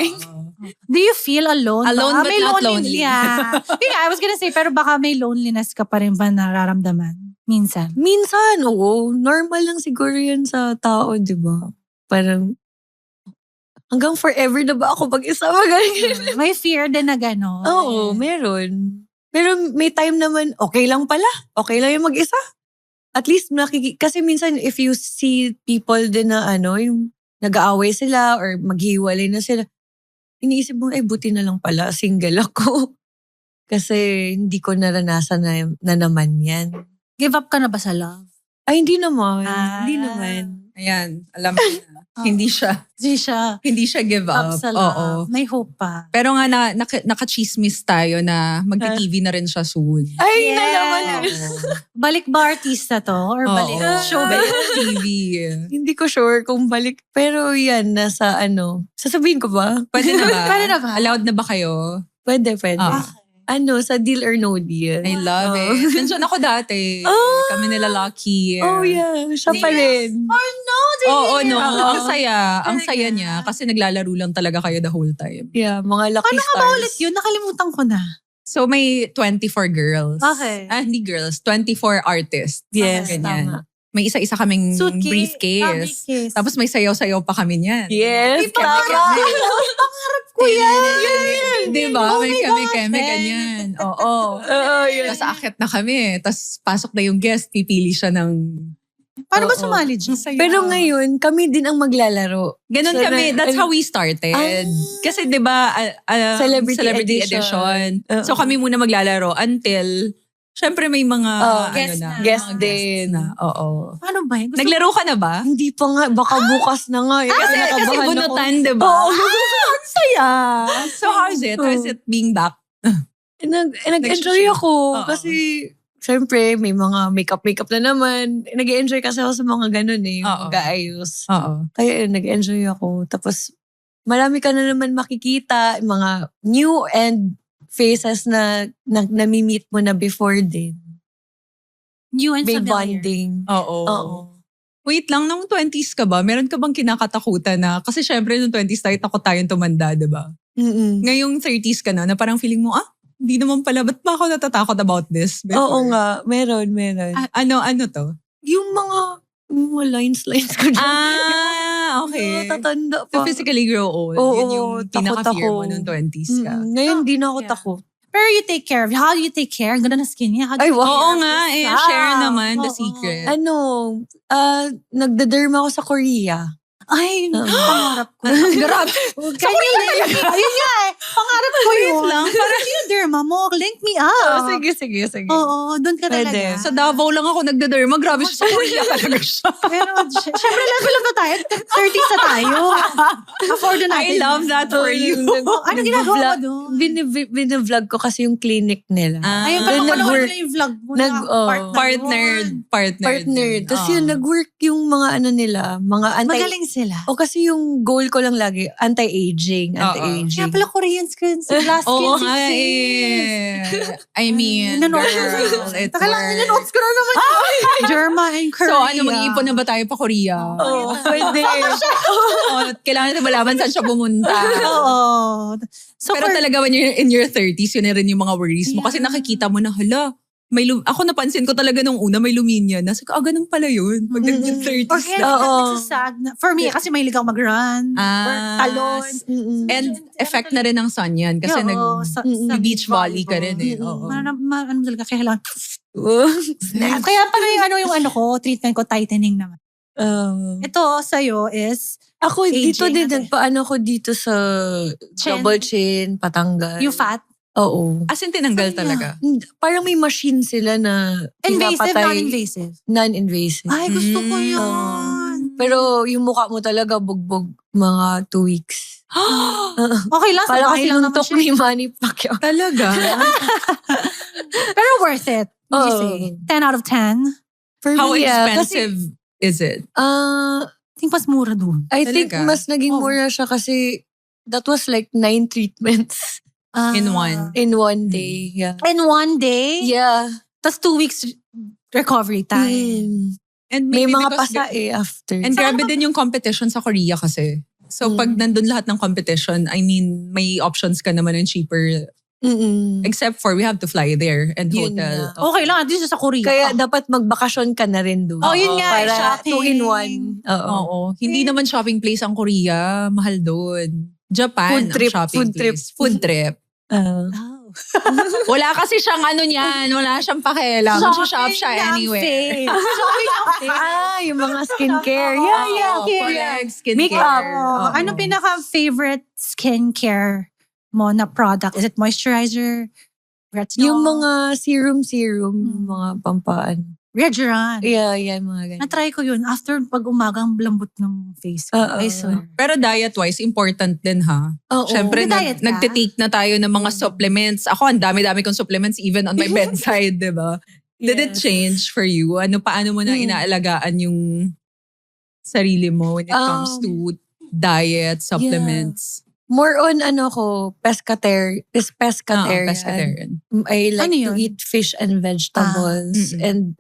Do you feel alone? Alone ba? but not lonely. Yeah. I was gonna say, pero baka may loneliness ka pa rin ba nararamdaman? Minsan. Minsan, oo. Normal lang siguro yun sa tao, di ba? Parang, hanggang forever na ba ako mag-isa? May fear din na gano'n. Oo, meron. Pero may time naman, okay lang pala. Okay lang yung mag-isa. At least, kasi minsan if you see people din na yung nag-aaway sila or maghiwalay na sila, iniisip mo, buti na lang pala, single ako. Kasi hindi ko naranasan na naman yan. Give up ka na ba sa love? Ay, hindi naman. Hindi naman. Ayan, alam mo na. Hindi siya give up. Sa love. May hope pa. Pero nga nakachismis tayo na magti-TV na rin siya soon. Ay, na naman. Balik ba artista to? Or balik showbiz? TV. Hindi ko sure kung balik. Pero yan, nasa sasabihin ko ba? Pwede na ba? Pwede na ba? Allowed na ba kayo? Pwede. Sa Deal or No Deal. I love it. Nandiyan ako dati. Kami nila Lucky. Oh yeah, siya pa rin. Oo, no. Ang saya. Ang saya niya. Kasi naglalaro lang talaga kayo the whole time. Yeah, mga lucky Paano stars. ka ba ulit yun? Nakalimutan ko na. So may 24 girls. Okay. Hindi girls. 24 artists. Yes, Ganyan. tama. May isa-isa kaming Suitcase. briefcase. Briefcase. Tapos may sayaw-sayaw pa kami niyan. Yes, tama. Pangarap ko yan. Diba? Oh may my kami gosh, ganyan. Oo. Yun. Tapos aakyat na kami. Tapos pasok na yung guest. Pipili siya ng... Paano ba Oo. sumali dyan? Pero ngayon, kami din ang maglalaro. Ganon So, kami. That's how we started. Kasi diba, Celebrity edition. edition. So kami muna maglalaro until... Syempre may mga guest din. na. Oo. Paano ba yun? Naglaro ka na ba? Hindi pa nga, baka bukas na nga. Kasi Kinakabahan ako. bunutan, diba? Oo. Ang saya. So how's it? How's it being back? Nag-enjoy ako. Oo. Kasi, syempre, may mga makeup na naman. Nag-enjoy kasi ako sa mga ganun eh. Oo. Mag-aayos. Oo. Kaya nag-enjoy ako. Tapos, marami ka na naman makikita. Mga new and faces na nami-meet mo na before din. New and May familiar. bonding. Oo. Wait lang, nung 20s ka ba? Meron ka bang kinakatakutan na? Kasi syempre nung 20s tayo, takot tayong tumanda, diba? Mm-mm. Ngayong 30s ka na parang feeling mo, Hindi naman pala. Ba't ba ako natatakot about this? Oo nga, meron. Ano to? Yung mga lines ko dyan. Okay. Tatanda To pa. physically grow old. Oo, Yun yung pinaka-fear takot mo ako. nung 20s ka. Ngayon, di na ako Yeah. takot. Pero you take care of it. How do you take care? Ang ganda ng skin niya. How do Ay, you wow. take Oo care of nga, yourself? share naman the Oo. secret. Nagda-derma ako sa Korea. Ay, Oo. pangarap ko. Grabe. Can you link me? Ayun nga eh. Pangarap ko yun. lang. Parang yung derma mo, link me Oh, up. sige. Oo, doon ka Pwede. talaga. Sa Davao lang ako nagda-derma. Grabe siya. Sa Korea talaga siya. Pero, syempre level lang na tayo. 30s na tayo. Afford na natin. I love that for you. Ano ginagawa mo doon? Binivlog ko kasi yung clinic nila. Ayun, Then parang manonood nag-work- na yung vlog mo Partner. partner. Tapos yun, nag-work yung mga nila, mga Magaling sila. O kasi yung goal ko lang lagi, anti-aging. Kaya pala Korean skin, glass skin, Oo nga sexy. eh. I mean, Nanonood girl, ko. it Taka lang, works. nanonood ko na naman. Derma and Korea. So ano, mag-iipon na ba tayo pa Korea? Oo, pwede. Kailangan natin malaman saan siya pumunta. Oo. So, Pero talaga when you're in your 30s, yun na rin yung mga worries mo. Kasi nakikita mo na, hala, ako napansin ko talaga nung una, may luminya. Nasa ganun pala yun. Pag nag-30s or kaya na. nagsasag na. For me, kasi mahilig ako mag-run. Or talon. And effect na rin ng sun yan. Kasi sa beach volley ka rin eh. Oo. Ano talaga, kailangan. Kaya parang yung treatment ko, tightening naman. Ito sa'yo is Ako dito aging din, natin. nagpaano ko dito sa Chin. double chin, patanggal. yung fat. Oo. As in, tinanggal Sayang. talaga. Parang may machine sila na Invasive, pinapatay. non-invasive. Non-invasive. Ay, gusto ko Mm. yun. Pero yung mukha mo talaga bugbog mga 2 weeks. Okay lang, sa Parang bahay kasi lang naman nuntok siya. ni Manny Pacquiao. Talaga? Pero worth it. Would you Oo. say? 10 out of 10? For How me, expensive is it? I think mas mura dun. I think Talaga? mas naging Oo. mura siya kasi that was like 9 treatments In one. in one day. Yeah. In one day? Yeah. Tapos 2 weeks recovery time. And May maybe mga because pasa after. And grabe din yung competition sa Korea kasi. So pag nandun lahat ng competition, I mean, may options ka naman ng cheaper. Except for we have to fly there and Yun hotel. nga. Okay lang, dito sa Korea. Kaya dapat magbakasyon ka na rin doon. Oh, yun nga, Para shopping. 2 in 1. Oo. Oo. Hindi naman shopping place ang Korea. Mahal doon. Japan Food trip, ang shopping food trip. place. Food trip. Wala kasi siyang ano niyan. Wala siyang pakialam. Shop siya anywhere. Shopping ng face. Yung mga skincare. Yeah. Correct. Skincare. Makeup. Oh, ano pinaka-favorite skincare mo na product? Is it moisturizer? Retinol? Yung mga serum, mga pampaan. Regeron. Yeah, mga ganyan. Na-try ko yun. After pag umagang lambot ng face ko. Oo. I swear. Pero diet-wise, important din ha. Oo. Siyempre, May diet ka? nagtitake na tayo ng mga supplements. Ako, ang dami-dami kong supplements even on my bedside, di ba? Did it change for you? Paano mo na inaalagaan yung sarili mo when it comes to diet, supplements? More on pescatarian. Pescatarian. I like Ano to yun? eat fish and vegetables. And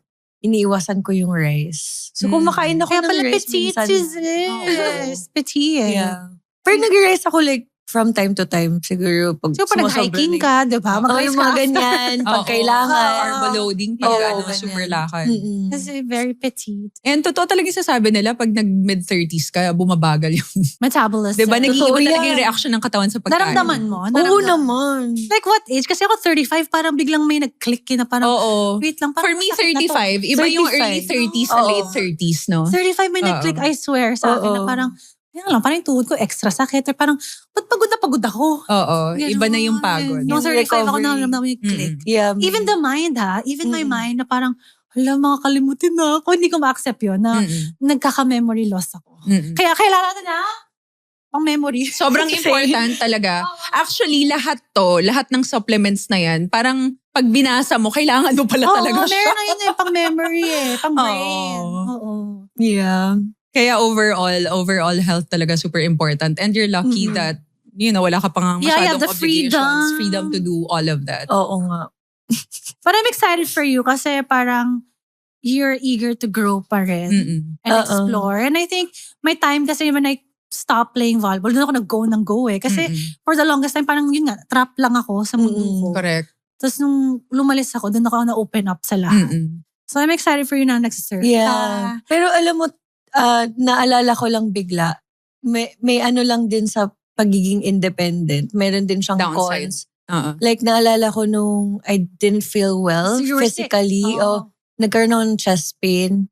iniiwasan ko yung rice. So kumakain ako Kaya ng pala rice petite minsan. sis. Petite. Yeah. Pero nag-rice ako like from time to time. Siguro pag So, pag nag-hiking ka, di ba? Oh, Mag-rice yung ka mga after. ganyan. Pag Oo. kailangan. Carbo loading pag Oo, ganyan. Super ganyan. lakad. Mm-mm. Kasi very petite. And totoo talaga yung sasabi nila, pag nag-mid-30s ka, bumabagal yung... Metabolism. Diba? Nag-iiba Totoo talaga yan. yung reaction ng katawan sa pagkain. Naramdaman mo? Oo naman. Like what age? Kasi ako 35, parang biglang may nag-click na parang, Oo. wait lang, parang For me, masakit na to. 35. Iba yung 35. early 30s and Oo. late 30s, no? 35 may nag-click, I swear, sa akin na Oo. parang, yan lang, parang yung tuhod ko extra sakit. Or parang, ba't pagod na pagod ako? Oo. Iba na yung pagod. Nung Yung 35 ako recovery. naramdaman yung click. Yeah. Even the mind even my mind na parang, hala, makakalimutin na ako. Hindi ko ma-accept yun na nagkaka-memory loss ako. Kaya kailangan na pang-memory. Sobrang important talaga. Actually, lahat ng supplements na yan, parang pag binasa mo, kailangan mo pala talaga siya. meron na yun pang-memory pang-brain. Oo. Oo. Yeah. Kaya overall health talaga super important. And you're lucky that, wala ka pang Yeah, masyadong the obligations. Freedom to do all of that. Oo nga. But I'm excited for you kasi parang you're eager to grow pa rin Mm-mm. and explore. And I think may time kasi when I stop playing volleyball. Doon ako nag-go ng go eh. Kasi for the longest time, parang yun nga, trap lang ako sa mundo ko. Correct. Tapos nung lumalis ako, doon ako na-open up sa lahat. So I'm excited for you na nagsisurf. Yeah. Pero alam mo, naalala ko lang bigla, may ano lang din sa pagiging independent. Meron din siyang Downside. cons. Like naalala ko nung I didn't feel well So you were physically. sick? O nagkaroon ako ng chest pain.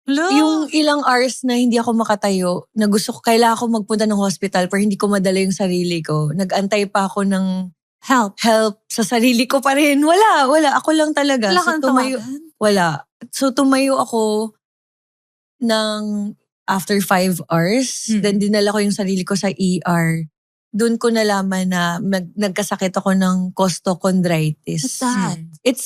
Hello? Yung ilang hours na hindi ako makatayo, na gusto ko, kailangan ko magpunta ng hospital pero hindi ko madala yung sarili ko. Nag-antay pa ako ng help sa sarili ko pa rin. Wala. Ako lang talaga. Wala kang tawagan? Wala. So tumayo ako ng after 5 hours. Then dinala ko yung sarili ko sa ER. Doon ko nalaman na nagkasakit ako ng costochondritis. What's that? It's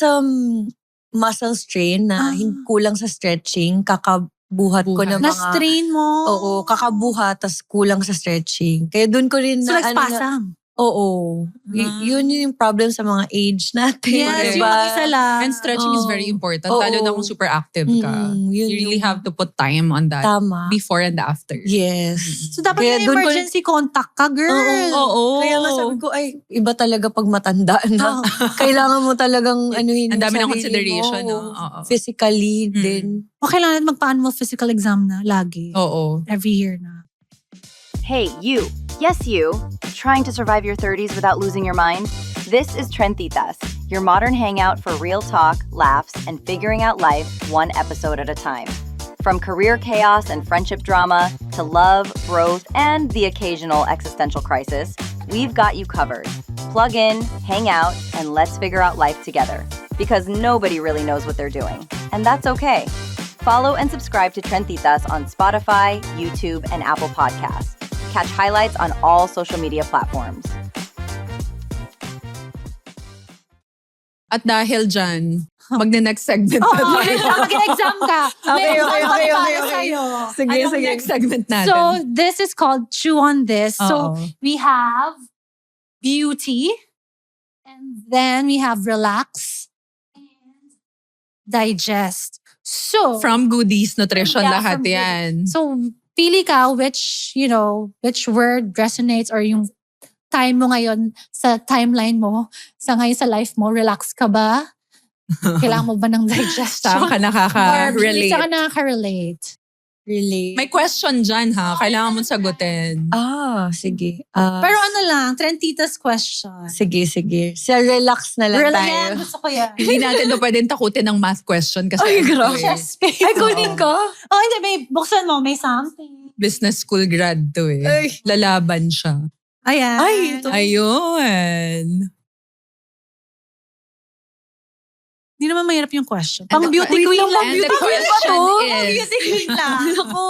muscle strain na kulang sa stretching. Kakabuhat ko ng mga... Na-strain mo? Oo, kakabuhat tas kulang sa stretching. Kaya doon ko rin So nag-spasm? Oo. Yun yung problem sa mga age natin. Yes, diba? yung mag-isa lang. And stretching is very important. Oo. Lalo na kung super active ka. Yun You really yung- have to put time on that. Tama. Before and after. Yes. So dapat Kaya may doon ko- emergency contact ka, girl. Oo. Kaya nga sabi ko, ay, iba talaga pag matanda na. Kailangan mo talagang anuhin Ang dami ng yung sarili consideration, mo. no? Oo. Physically din. O kailangan magpa-annual physical exam na lagi. Oo. Every year na. Hey, you. Yes, you. Trying to survive your 30s without losing your mind? This is Trentitas, your modern hangout for real talk, laughs, and figuring out life one episode at a time. From career chaos and friendship drama to love, growth, and the occasional existential crisis, we've got you covered. Plug in, hang out, and let's figure out life together. Because nobody really knows what they're doing. And that's okay. Follow and subscribe to Trentitas on Spotify, YouTube, and Apple Podcasts. Catch highlights on all social media platforms. At dahil dyan, mag-next segment Oo, na tayo. mag-exam ka. May exam pa para sa'yo. Sige, Anong sige. next segment natin? So, this is called Chew on This. So, Oo. we have beauty, and then we have relax, and digest. So, From goodies, nutrition, Yeah, lahat from yan. so pili ka which word resonates or yung time mo ngayon sa timeline mo, sa ngayon sa life mo, relax ka ba? Kailangan mo ba ng digestion? Saan ka nakaka-relate? Saan ka nakaka-relate? Really? May question dyan ha. Kailangan mong sagutin. Sige. Pero ano lang, Trentitas question. Sige. Sa relax na lang tayo. Yan, gusto ko yan. Hindi natin to pwedeng takutin ng math question kasi Ay, ano grabe. to eh. Ay, kunin ko? Oh, hindi, may buksan mo, may something. Business school grad to eh. Ay. Lalaban siya. Ayan. Ay, ito. Ayun. Hindi naman mahirap yung question. And Pang the- beauty Wait queen lang, lang. And the beauty queen pa question to? is, Beauty queen lang. Ako.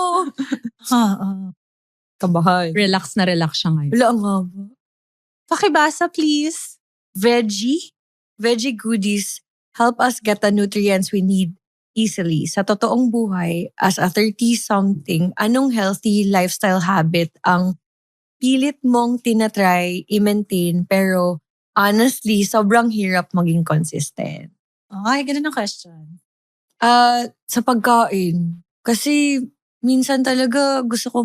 Kabahan. relax na relax siya ngayon. Wala ang haba. Pakibasa, please. Veggie goodies help us get the nutrients we need easily. Sa totoong buhay, as a 30-something, anong healthy lifestyle habit ang pilit mong tinatry, i-maintain, pero honestly, sobrang hirap maging consistent? Ay, ganun ang question. Sa pagkain. Kasi minsan talaga gusto ko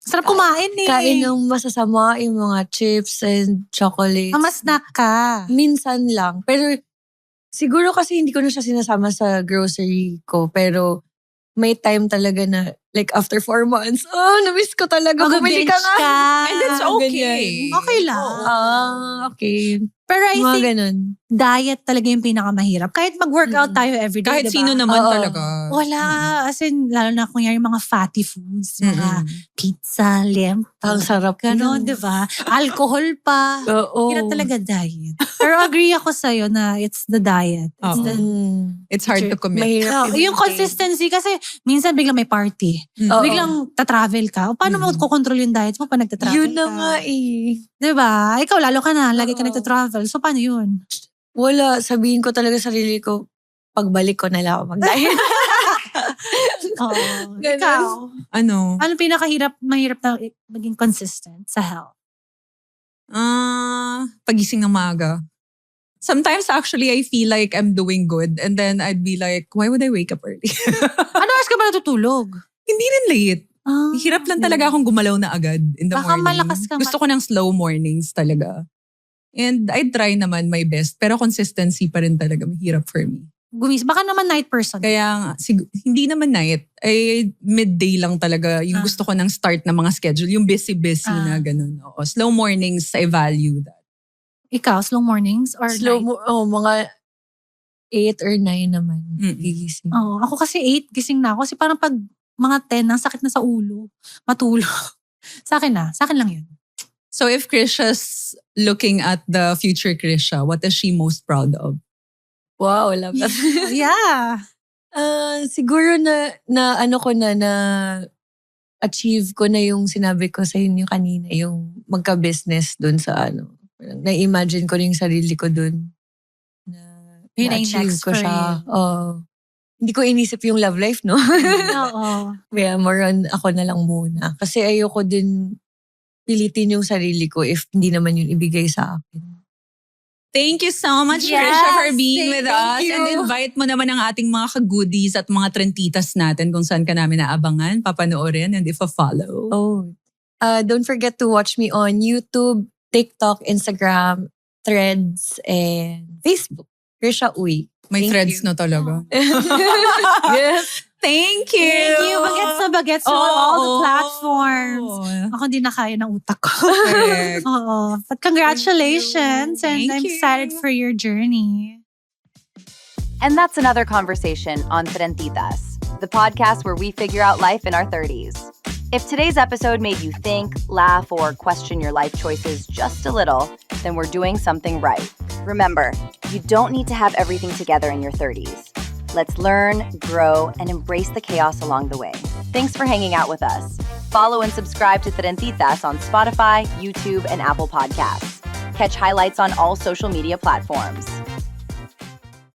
Sarap kumain eh. kain ng masasama, yung mga chips and chocolates. Snack ka. Minsan lang. Pero siguro kasi hindi ko na siya sinasama sa grocery ko. Pero may time talaga na like after 4 months, na-miss ko talaga. Bumili ka nga. And that's okay. Ganyan. Okay lang. Okay. Pero I Mga think ganun. diet talaga yung pinakamahirap. Kahit mag-workout tayo everyday, Kahit diba? sino naman Oo. talaga. Wala. As in, lalo na kung yung mga fatty foods, mga pizza, lempo. Ang sarap. Ganon, nun. di ba? Alcohol pa. Oo. Hindi na talaga diet. Pero agree ako sa'yo na it's the diet. It's Oo. the, It's hard to commit. Mahirap. yung consistency kasi minsan biglang may party. Oo. Biglang tatravel ka. O paano mo kukontrol yung diet mo pag nagtatravel Yun na ka? nga eh. Diba? Ikaw lalo ka na. Lagi ka nagtatravel. So paano yun? Wala. Sabihin ko talaga sa sarili ko, pagbalik ko na lang ako mag-diet. Oo. Ganun. Ikaw. Ano? Ano mahirap na maging consistent sa health? Pagising ng maaga. Sometimes actually I feel like I'm doing good and then I'd be like, why would I wake up early? Ano oras ka ba natutulog? Hindi rin late. Hirap lang talaga akong gumalaw na agad in the Baka morning. malakas ka Gusto ko ng slow mornings talaga. And I try naman my best. Pero consistency pa rin talaga mahirap for me. Baka naman night person. Kaya hindi naman night. Ay midday lang talaga yung gusto ko ng start ng mga schedule. Yung busy-busy na ganun. Oo. Slow mornings, I value that. Ikaw, slow mornings or night? Mga 8 or 9 naman. Gigising. Ako kasi 8 gising na ako. Kasi parang pag mga 10, ang sakit na sa ulo. Matulog. Sa akin lang yun. So if Krisha's looking at the future Krisha, what is she most proud of? Wow, love that. Yeah. Siguro na achieve ko na yung sinabi ko sa inyo kanina, yung magka-business dun sa na-imagine ko rin yung sarili ko dun. Na-achieve ko siya. Hindi ko inisip yung love life, no? Oo. Kaya more on ako na lang muna. Kasi ayoko din pilitin yung sarili ko if hindi naman yun ibigay sa akin. Thank you so much, Yes, Krisha, for being with us. you. And invite mo naman ang ating mga ka-goodies at mga trentitas natin kung saan ka namin naabangan, papanoorin, and if a follow. Don't forget to watch me on YouTube, TikTok, Instagram, Threads, and Facebook. Krisha Uy. May Thank threads you. na talaga. Yes. Thank you! Thank you. Bagets on all the platforms. Ako hindi na kaya ng utak ko. Correct. Oo. But congratulations. And Thank I'm you. excited for your journey. And that's another conversation on Trentitas, the podcast where we figure out life in our 30s. If today's episode made you think, laugh, or question your life choices just a little, then we're doing something right. Remember, you don't need to have everything together in your 30s. Let's learn, grow, and embrace the chaos along the way. Thanks for hanging out with us. Follow and subscribe to Trentitas on Spotify, YouTube, and Apple Podcasts. Catch highlights on all social media platforms.